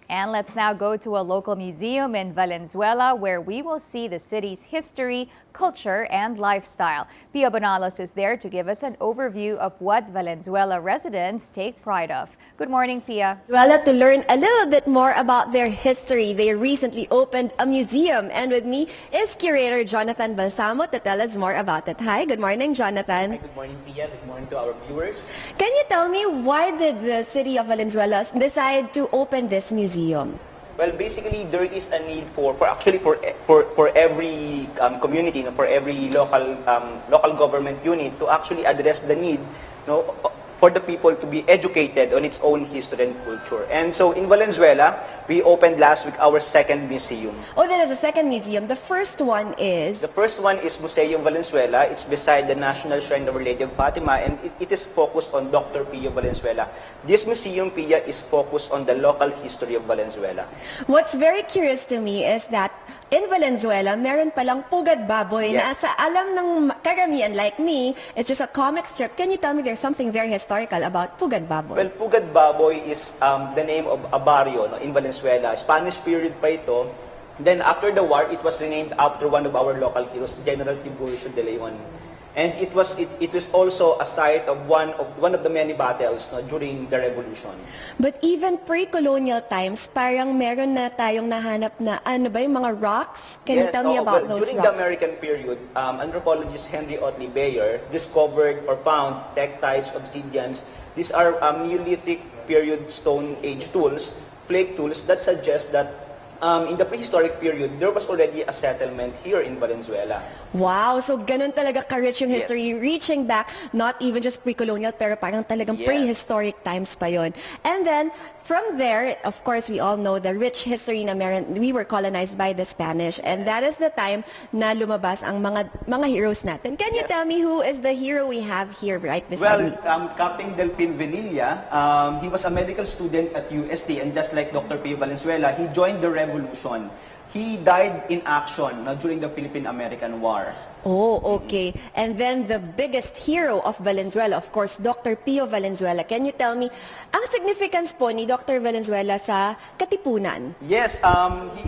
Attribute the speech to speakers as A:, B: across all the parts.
A: And let's now go to a local museum in Valenzuela where we will see the city's history, culture, and lifestyle. Pia Bonalos is there to give us an overview of what Valenzuela residents take pride of. Good morning, Pia.
B: Valenzuela, to learn a little bit more about their history, they recently opened a museum, and with me is curator Jonathan Balsamo to tell us more about it. Hi, good morning, Jonathan.
C: Hi, good morning, Pia. Good morning to our viewers.
B: Can you tell me why did the city of Valenzuela decide to open this museum?
C: Well, basically, there is a need for every community, for every local government unit to actually address the need, for the people to be educated on its own history and culture. And so in Valenzuela, we opened last week our second museum.
B: Oh, there is a second museum. The first one is?
C: The first one is Museum Valenzuela. It's beside the National Shrine of Our Lady of Fatima, and it is focused on Dr. Pia Valenzuela. This museum, Pia, is focused on the local history of Valenzuela.
B: What's very curious to me is that in Valenzuela, meron palang pugad baboy na sa alam ng karamihan like me, it's just a comic strip. Can you tell me there's something very historical about pugad baboy?
C: Well, pugad baboy is the name of a barrio in Valenzuela. Spanish period pa ito. Then after the war, it was renamed after one of our local heroes, General Tiburcio de Leon. And it was also a site of one of the many battles during the revolution.
B: But even pre-colonial times, parang meron na tayong nahanap na ano ba yung mga rocks? Can you tell me about those
C: during
B: rocks?
C: During the American period, anthropologist Henry Otley Bayer discovered or found tektites, obsidians. These are Neolithic period Stone Age tools, flake tools that suggest that in the prehistoric period, there was already a settlement here in Valenzuela.
B: Wow! So ganun talaga ka-rich yung history, reaching back, not even just pre-colonial, pero parang talagang prehistoric times pa yun. And then, from there, of course, we all know the rich history na meron. We were colonized by the Spanish, and that is the time na lumabas ang mga heroes natin. Can you tell me who is the hero we have here right beside me?
C: Captain Delfin Venilla, he was a medical student at UST, and just like Dr. Pia Valenzuela, he joined the revolution. He died in action during the Philippine-American War.
B: Oh, okay. And then the biggest hero of Valenzuela, of course, Dr. Pio Valenzuela. Can you tell me, ang significance po ni Dr. Valenzuela sa Katipunan?
C: Yes,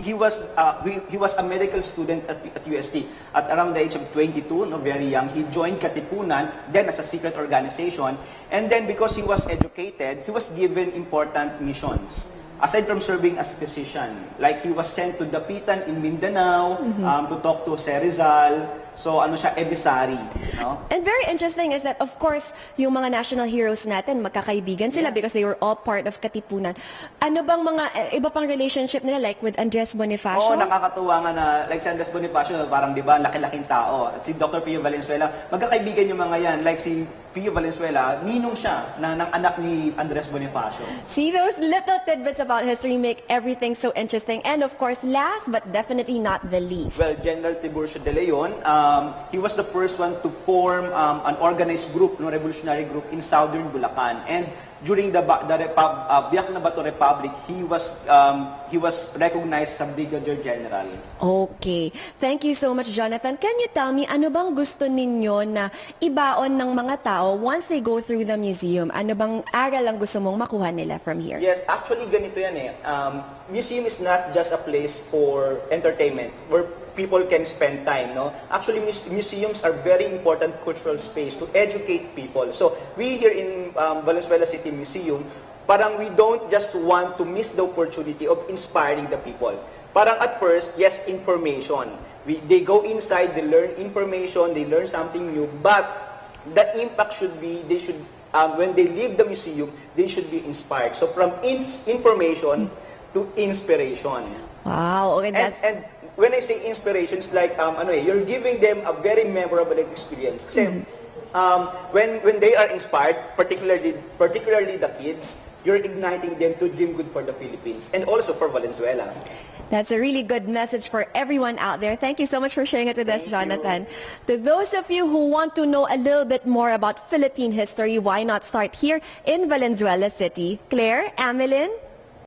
C: he was a medical student at UST. At around the age of 22, very young, he joined Katipunan, then as a secret organization. And then because he was educated, he was given important missions. Aside from serving as a physician, like he was sent to Dapitan in Mindanao to talk to Rizal. So ano siya, emissary.
B: And very interesting is that, of course, yung mga national heroes natin, magkakaibigan sila because they were all part of Katipunan. Ano bang mga iba pang relationship nila, like with Andres Bonifacio?
C: Oo, nakakatuwa nga na, like si Andres Bonifacio, parang di ba, laki-laking tao. At si Dr. Pio Valenzuela, magkakaibigan yung mga yan. Like si Pio Valenzuela, ninong siya ng anak ni Andres Bonifacio.
B: See, those little tidbits about history make everything so interesting. And of course, last but definitely not the least.
C: Well, General Tiburcio de Leon, he was the first one to form an organized group, revolutionary group in southern Bulacan. And during the Biak na Bato Republic, he was recognized as Brigadier General.
B: Okay. Thank you so much, Jonathan. Can you tell me, ano bang gusto ninyo na ibaon ng mga tao once they go through the museum? Ano bang aral ang gusto mong makuha nila from here?
C: Yes, actually ganito yan eh. Museum is not just a place for entertainment, where people can spend time, Actually, museums are very important cultural space to educate people. So, we here in Valenzuela City Museum, parang we don't just want to miss the opportunity of inspiring the people. Parang at first, yes, information. They go inside, they learn information, they learn something new, but the impact should be, when they leave the museum, they should be inspired. So, from information to inspiration.
B: Wow, okay,
C: and when I say inspiration, it's like you're giving them a very memorable experience. Kasi when they are inspired, particularly the kids, you're igniting them to dream good for the Philippines and also for Valenzuela.
B: That's a really good message for everyone out there. Thank you so much for sharing it with us, Jonathan. To those of you who want to know a little bit more about Philippine history, why not start here in Valenzuela City? Claire, Amelin?